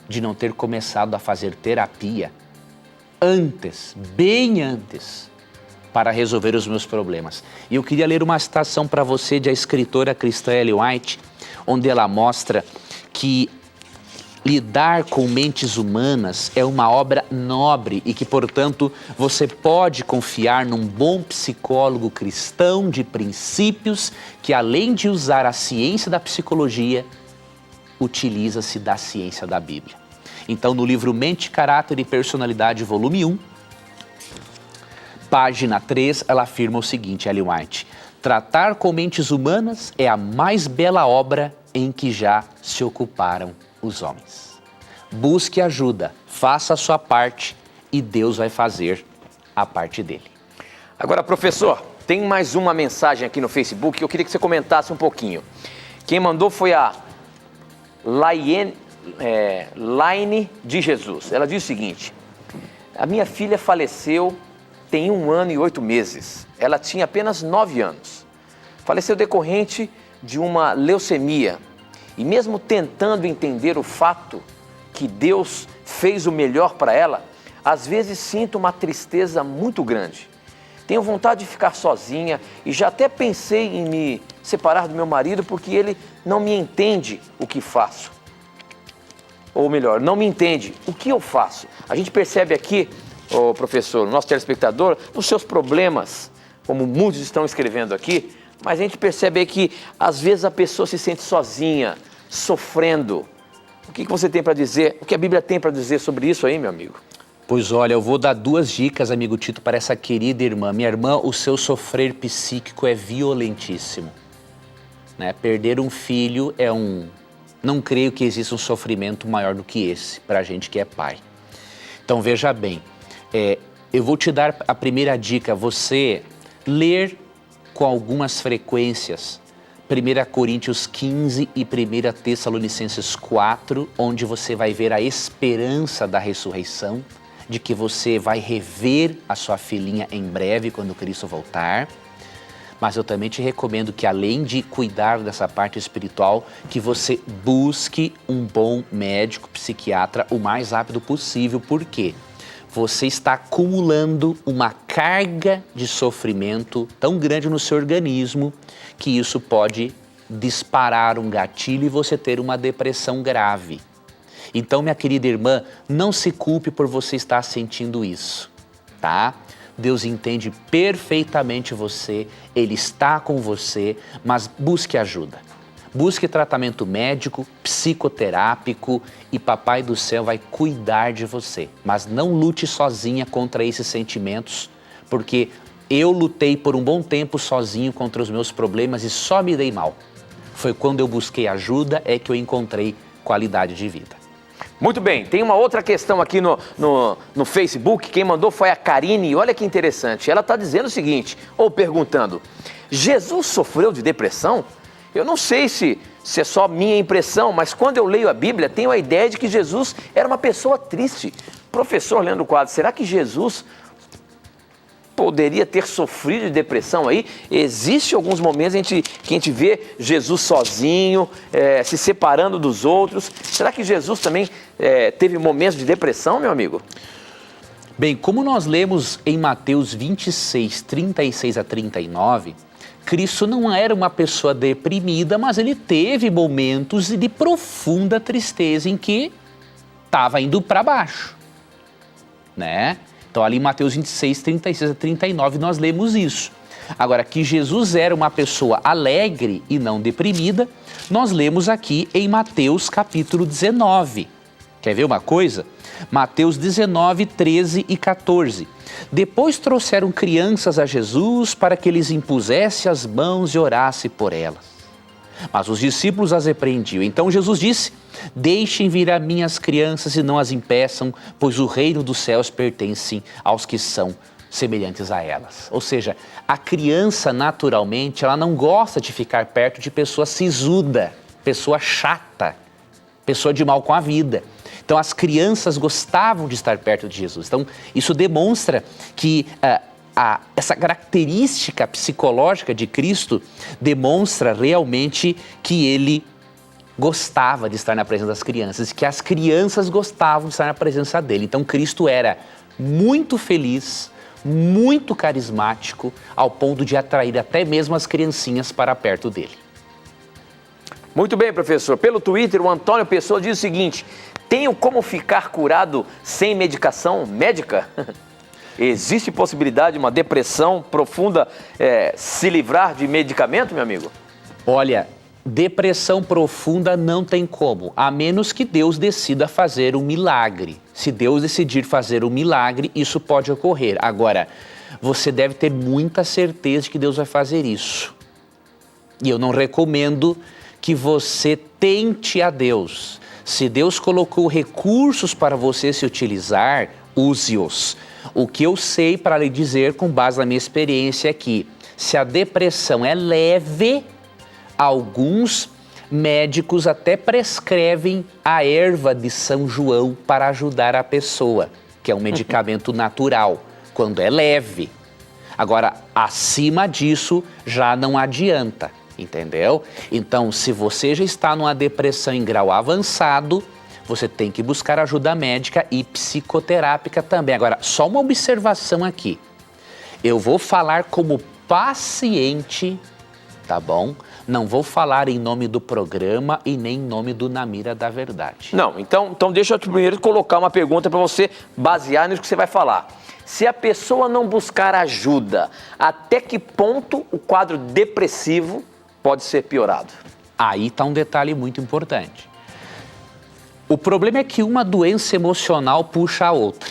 Speaker 2: de não ter começado a fazer terapia antes, bem antes, para resolver os meus problemas. E eu queria ler uma citação para você da escritora cristã Ellen White, onde ela mostra que lidar com mentes humanas é uma obra nobre e que, portanto, você pode confiar num bom psicólogo cristão de princípios que, além de usar a ciência da psicologia, utiliza-se da ciência da Bíblia. Então, no livro Mente, Caráter e Personalidade, volume 1, página 3, ela afirma o seguinte, Ellen White: tratar com mentes humanas é a mais bela obra em que já se ocuparam os homens. Busque ajuda, faça a sua parte e Deus vai fazer a parte dele.
Speaker 1: Agora, professor, tem mais uma mensagem aqui no Facebook que eu queria que você comentasse um pouquinho. Quem mandou foi a Laine de Jesus. Ela diz o seguinte: a minha filha faleceu tem 1 ano e 8 meses. Ela tinha apenas 9 anos. Faleceu decorrente de uma leucemia. E mesmo tentando entender o fato que Deus fez o melhor para ela, às vezes sinto uma tristeza muito grande. Tenho vontade de ficar sozinha e já até pensei em me separar do meu marido porque ele não me entende o que faço. Ou melhor, não me entende o que eu faço. A gente percebe aqui, professor, o nosso telespectador, os seus problemas, como muitos estão escrevendo aqui, mas a gente percebe que às vezes a pessoa se sente sozinha, sofrendo. O que você tem para dizer? O que a Bíblia tem para dizer sobre isso aí, meu amigo?
Speaker 2: Pois olha, eu vou dar 2 dicas, amigo Tito, para essa querida irmã. Minha irmã, o seu sofrer psíquico é violentíssimo. Né? Perder um filho é Não creio que exista um sofrimento maior do que esse, para a gente que é pai. Então veja bem, eu vou te dar a primeira dica, você ler com algumas frequências 1 Coríntios 15 e 1 Tessalonicenses 4, onde você vai ver a esperança da ressurreição, de que você vai rever a sua filhinha em breve quando Cristo voltar. Mas eu também te recomendo que, além de cuidar dessa parte espiritual, que você busque um bom médico, psiquiatra, o mais rápido possível. Por quê? Você está acumulando uma carga de sofrimento tão grande no seu organismo que isso pode disparar um gatilho e você ter uma depressão grave. Então, minha querida irmã, não se culpe por você estar sentindo isso, tá? Deus entende perfeitamente você, Ele está com você, mas busque ajuda. Busque tratamento médico, psicoterápico e Papai do Céu vai cuidar de você. Mas não lute sozinha contra esses sentimentos, porque eu lutei por um bom tempo sozinho contra os meus problemas e só me dei mal. Foi quando eu busquei ajuda é que eu encontrei qualidade de vida.
Speaker 1: Muito bem, tem uma outra questão aqui no Facebook, quem mandou foi a Karine, olha que interessante, ela está dizendo o seguinte, ou perguntando, Jesus sofreu de depressão? Eu não sei se é só minha impressão, mas quando eu leio a Bíblia, tenho a ideia de que Jesus era uma pessoa triste. Professor Leandro Quadros, será que Jesus poderia ter sofrido de depressão aí? Existe alguns momentos que a gente vê Jesus sozinho, se separando dos outros. Será que Jesus também teve momentos de depressão, meu amigo?
Speaker 2: Bem, como nós lemos em Mateus 26, 36 a 39, Cristo não era uma pessoa deprimida, mas ele teve momentos de profunda tristeza em que estava indo para baixo, né? Então ali em Mateus 26, 36 a 39 nós lemos isso. Agora, que Jesus era uma pessoa alegre e não deprimida, nós lemos aqui em Mateus capítulo 19. Quer ver uma coisa? Mateus 19, 13 e 14. Depois trouxeram crianças a Jesus para que lhes impusesse as mãos e orasse por elas. Mas os discípulos as repreendiam. Então Jesus disse, deixem vir a mim as crianças e não as impeçam, pois o reino dos céus pertence aos que são semelhantes a elas. Ou seja, a criança naturalmente, ela não gosta de ficar perto de pessoa sisuda, pessoa chata, pessoa de mal com a vida. Então as crianças gostavam de estar perto de Jesus. Então isso demonstra que essa característica psicológica de Cristo demonstra realmente que ele gostava de estar na presença das crianças, que as crianças gostavam de estar na presença dele. Então Cristo era muito feliz, muito carismático, ao ponto de atrair até mesmo as criancinhas para perto dele.
Speaker 1: Muito bem, professor. Pelo Twitter, o Antônio Pessoa diz o seguinte: tenho como ficar curado sem medicação médica? Existe possibilidade de uma depressão profunda se livrar de medicamento, meu amigo?
Speaker 2: Olha, depressão profunda não tem como, a menos que Deus decida fazer um milagre. Se Deus decidir fazer um milagre, isso pode ocorrer. Agora, você deve ter muita certeza de que Deus vai fazer isso. E eu não recomendo que você tente a Deus. Se Deus colocou recursos para você se utilizar, use-os. O que eu sei para lhe dizer, com base na minha experiência, é que se a depressão é leve, alguns médicos até prescrevem a erva de São João para ajudar a pessoa, que é um medicamento natural, quando é leve. Agora, acima disso, já não adianta, entendeu? Então, se você já está numa depressão em grau avançado, você tem que buscar ajuda médica e psicoterápica também. Agora, só uma observação aqui. Eu vou falar como paciente, tá bom? Não vou falar em nome do programa e nem em nome do Na Mira da Verdade.
Speaker 1: Não, então deixa eu primeiro colocar uma pergunta para você basear nisso que você vai falar. Se a pessoa não buscar ajuda, até que ponto o quadro depressivo pode ser piorado?
Speaker 2: Aí está um detalhe muito importante. O problema é que uma doença emocional puxa a outra.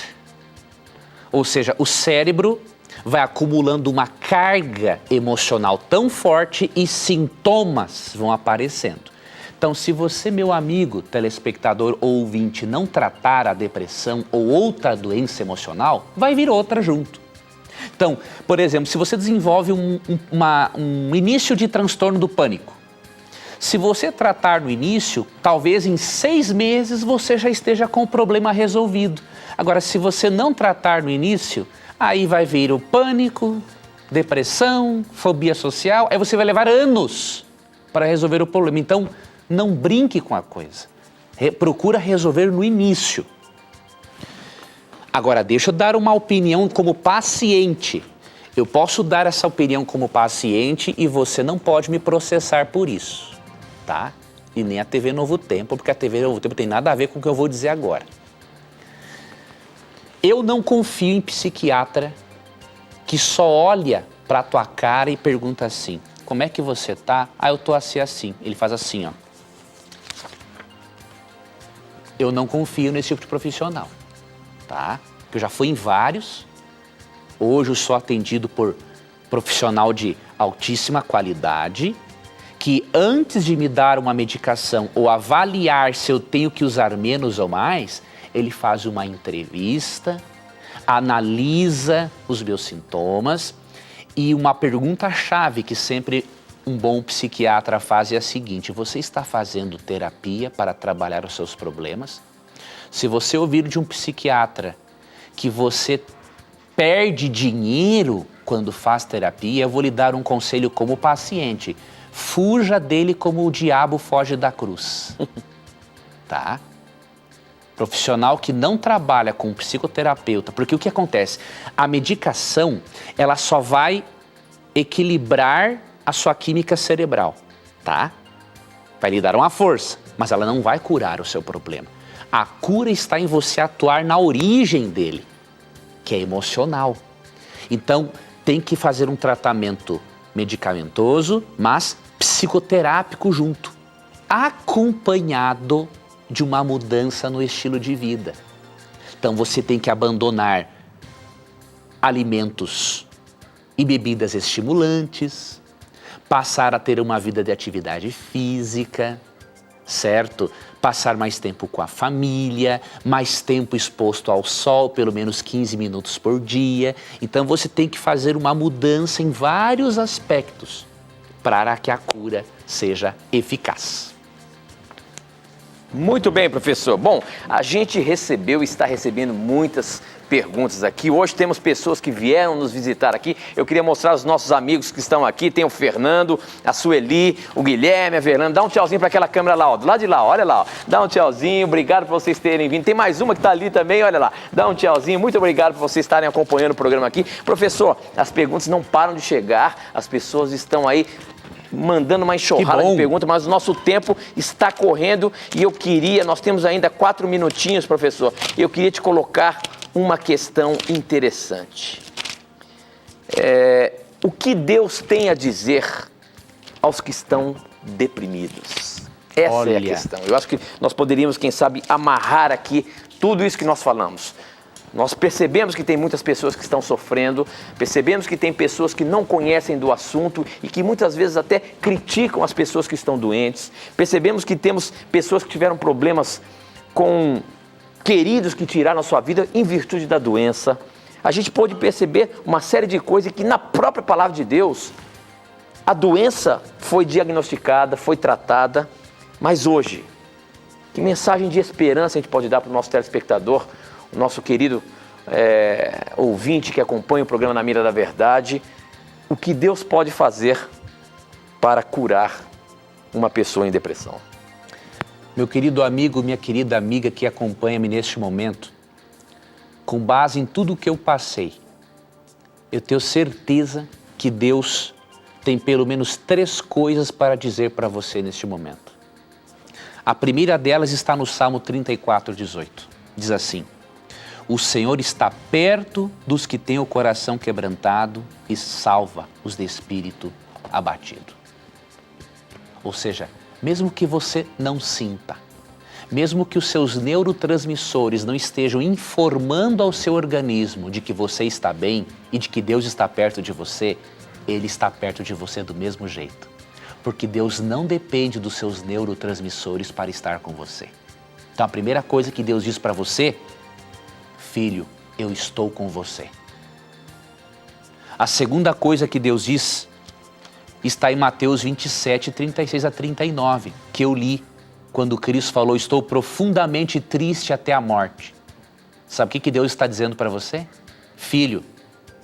Speaker 2: Ou seja, o cérebro vai acumulando uma carga emocional tão forte e sintomas vão aparecendo. Então, se você, meu amigo, telespectador ou ouvinte, não tratar a depressão ou outra doença emocional, vai vir outra junto. Então, por exemplo, se você desenvolve um início de transtorno do pânico, se você tratar no início, talvez em 6 meses você já esteja com o problema resolvido. Agora, se você não tratar no início, aí vai vir o pânico, depressão, fobia social, aí você vai levar anos para resolver o problema. Então, não brinque com a coisa. Procura resolver no início. Agora, deixa eu dar uma opinião como paciente. Eu posso dar essa opinião como paciente e você não pode me processar por isso, tá? E nem a TV Novo Tempo, porque a TV Novo Tempo tem nada a ver com o que eu vou dizer agora. Eu não confio em psiquiatra que só olha pra tua cara e pergunta assim: como é que você tá? Ah, eu tô assim. Ele faz assim, ó. Eu não confio nesse tipo de profissional, tá? Eu já fui em vários. Hoje eu sou atendido por profissional de altíssima qualidade, que antes de me dar uma medicação ou avaliar se eu tenho que usar menos ou mais, ele faz uma entrevista, analisa os meus sintomas e uma pergunta-chave que sempre um bom psiquiatra faz é a seguinte: você está fazendo terapia para trabalhar os seus problemas? Se você ouvir de um psiquiatra que você perde dinheiro quando faz terapia, eu vou lhe dar um conselho como paciente: fuja dele como o diabo foge da cruz, tá? Profissional que não trabalha com um psicoterapeuta, porque o que acontece? A medicação, ela só vai equilibrar a sua química cerebral, tá? Vai lhe dar uma força, mas ela não vai curar o seu problema. A cura está em você atuar na origem dele, que é emocional. Então, tem que fazer um tratamento medicamentoso, mas psicoterápico junto, acompanhado de uma mudança no estilo de vida. Então, você tem que abandonar alimentos e bebidas estimulantes, passar a ter uma vida de atividade física, certo? Passar mais tempo com a família, mais tempo exposto ao sol, pelo menos 15 minutos por dia. Então você tem que fazer uma mudança em vários aspectos para que a cura seja eficaz.
Speaker 1: Muito bem, professor. Bom, a gente recebeu e está recebendo muitas perguntas aqui. Hoje temos pessoas que vieram nos visitar aqui. Eu queria mostrar os nossos amigos que estão aqui. Tem o Fernando, a Sueli, o Guilherme, a Verlanda. Dá um tchauzinho para aquela câmera lá, ó, do lado de lá, olha lá. Ó. Dá um tchauzinho, obrigado por vocês terem vindo. Tem mais uma que está ali também, olha lá. Dá um tchauzinho, muito obrigado por vocês estarem acompanhando o programa aqui. Professor, as perguntas não param de chegar, as pessoas estão aí mandando uma enxurrada de perguntas, mas o nosso tempo está correndo e nós temos ainda 4 minutinhos, professor, e eu queria te colocar uma questão interessante. O que Deus tem a dizer aos que estão deprimidos? Essa é a questão. Eu acho que nós poderíamos, quem sabe, amarrar aqui tudo isso que nós falamos. Nós percebemos que tem muitas pessoas que estão sofrendo, percebemos que tem pessoas que não conhecem do assunto e que muitas vezes até criticam as pessoas que estão doentes. Percebemos que temos pessoas que tiveram problemas com queridos que tiraram a sua vida em virtude da doença. A gente pôde perceber uma série de coisas que na própria palavra de Deus, a doença foi diagnosticada, foi tratada, mas hoje, que mensagem de esperança a gente pode dar para o nosso telespectador, o nosso querido ouvinte que acompanha o programa Na Mira da Verdade, o que Deus pode fazer para curar uma pessoa em depressão?
Speaker 2: Meu querido amigo, minha querida amiga que acompanha-me neste momento, com base em tudo que eu passei, eu tenho certeza que Deus tem pelo menos 3 coisas para dizer para você neste momento. A primeira delas está no Salmo 34:18. Diz assim: o Senhor está perto dos que têm o coração quebrantado e salva os de espírito abatido. Ou seja, mesmo que você não sinta, mesmo que os seus neurotransmissores não estejam informando ao seu organismo de que você está bem e de que Deus está perto de você, Ele está perto de você do mesmo jeito. Porque Deus não depende dos seus neurotransmissores para estar com você. Então a primeira coisa que Deus diz para você: filho, eu estou com você. A segunda coisa que Deus diz está em Mateus 27, 36 a 39, que eu li quando Cristo falou: estou profundamente triste até a morte. Sabe o que Deus está dizendo para você? Filho,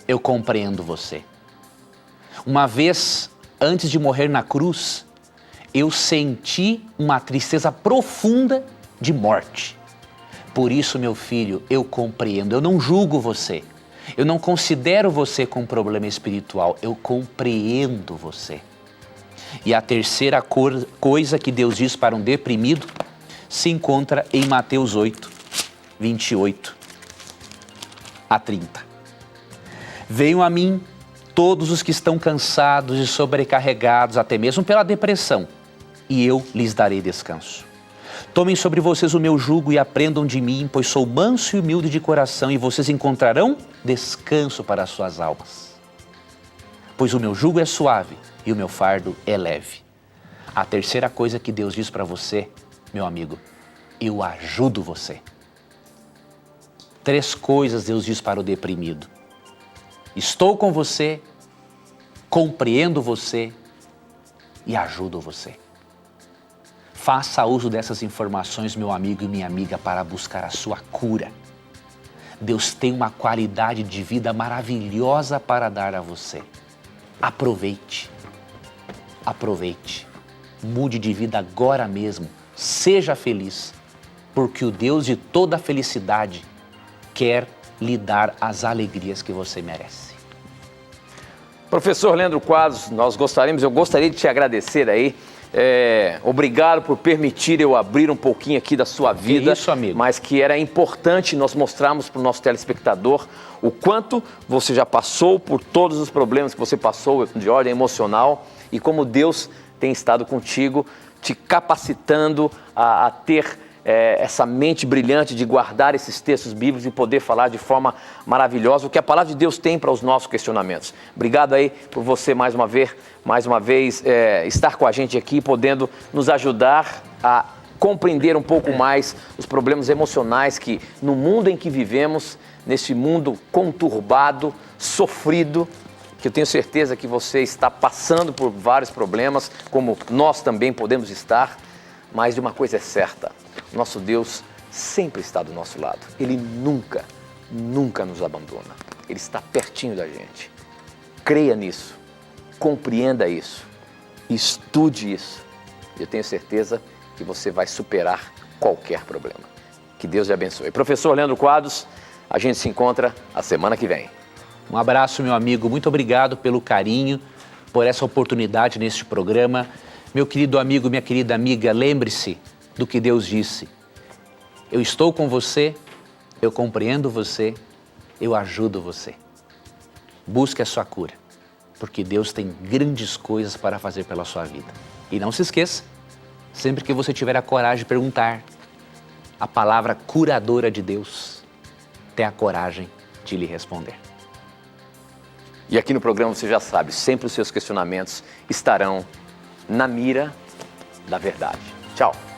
Speaker 2: eu compreendo você. Uma vez, antes de morrer na cruz, eu senti uma tristeza profunda de morte. Por isso, meu filho, eu compreendo, eu não julgo você, eu não considero você com problema espiritual, eu compreendo você. E a terceira coisa que Deus diz para um deprimido se encontra em Mateus 8, 28 a 30. Venham a mim todos os que estão cansados e sobrecarregados, até mesmo pela depressão, e eu lhes darei descanso. Tomem sobre vocês o meu jugo e aprendam de mim, pois sou manso e humilde de coração, e vocês encontrarão descanso para as suas almas. Pois o meu jugo é suave e o meu fardo é leve. A terceira coisa que Deus diz para você, meu amigo: eu ajudo você. 3 coisas Deus diz para o deprimido: estou com você, compreendo você e ajudo você. Faça uso dessas informações, meu amigo e minha amiga, para buscar a sua cura. Deus tem uma qualidade de vida maravilhosa para dar a você. Aproveite. Aproveite. Mude de vida agora mesmo. Seja feliz, porque o Deus de toda felicidade quer lhe dar as alegrias que você merece.
Speaker 1: Professor Leandro Quadros, eu gostaria de te agradecer aí. Obrigado por permitir eu abrir um pouquinho aqui da sua vida.
Speaker 2: É isso, amigo.
Speaker 1: Mas que era importante nós mostrarmos para o nosso telespectador o quanto você já passou por todos os problemas que você passou de ordem emocional e como Deus tem estado contigo, te capacitando a ter essa mente brilhante de guardar esses textos bíblicos e poder falar de forma maravilhosa o que a palavra de Deus tem para os nossos questionamentos. Obrigado aí por você mais uma vez estar com a gente aqui, podendo nos ajudar a compreender um pouco mais os problemas emocionais que no mundo em que vivemos, nesse mundo conturbado, sofrido, que eu tenho certeza que você está passando por vários problemas, como nós também podemos estar, mas de uma coisa é certa: Nosso Deus sempre está do nosso lado. Ele nunca, nunca nos abandona. Ele está pertinho da gente. Creia nisso, compreenda isso, estude isso. Eu tenho certeza que você vai superar qualquer problema. Que Deus lhe abençoe. Professor Leandro Quadros, a gente se encontra a semana que vem.
Speaker 2: Um abraço, meu amigo. Muito obrigado pelo carinho, por essa oportunidade neste programa. Meu querido amigo, minha querida amiga, lembre-se do que Deus disse. Eu estou com você, eu compreendo você, eu ajudo você. Busque a sua cura, porque Deus tem grandes coisas para fazer pela sua vida. E não se esqueça, sempre que você tiver a coragem de perguntar, a palavra curadora de Deus, tenha a coragem de lhe responder.
Speaker 1: E aqui no programa você já sabe, sempre os seus questionamentos estarão na mira da verdade. Tchau!